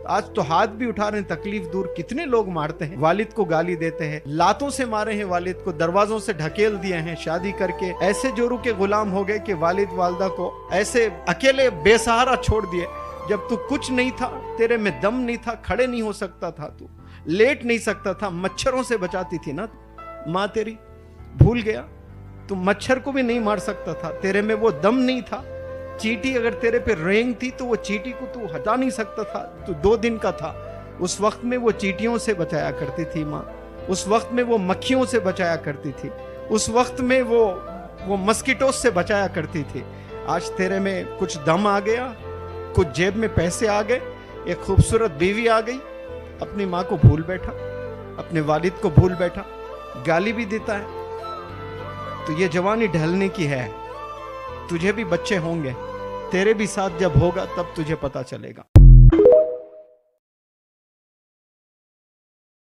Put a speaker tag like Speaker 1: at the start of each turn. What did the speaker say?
Speaker 1: आज तो हाथ भी उठा रहे हैं, तकलीफ दूर। कितने लोग मारते हैं, वालिद को गाली देते हैं, लातों से मारे हैं वालिद को, दरवाजों से ढकेल दिए हैं, शादी करके ऐसे जोरू के गुलाम हो गए कि वालिद वालदा को ऐसे अकेले बेसहारा छोड़ दिए। जब तू कुछ नहीं था, तेरे में दम नहीं था, खड़े नहीं हो सकता था, तू लेट नहीं सकता था, मच्छरों से बचाती थी ना माँ तेरी, भूल गया? तू मच्छर को भी नहीं मार सकता था, तेरे में वो दम नहीं था। चींटी अगर तेरे पे रेंग थी तो वो चींटी को तू हटा नहीं सकता था, तू 2 दिन का था। उस वक्त में वो चींटियों से बचाया करती थी माँ, उस वक्त में वो मक्खियों से बचाया करती थी, उस वक्त में वो मस्कीटोस से बचाया करती थी। आज तेरे में कुछ दम आ गया, कुछ जेब में पैसे आ गए, एक खूबसूरत बीवी आ गई, अपनी माँ को भूल बैठा, अपने वालिद को भूल बैठा, गाली भी देता है। तो ये जवानी ढलने की है, तुझे भी बच्चे होंगे, तेरे भी साथ जब होगा तब तुझे पता चलेगा।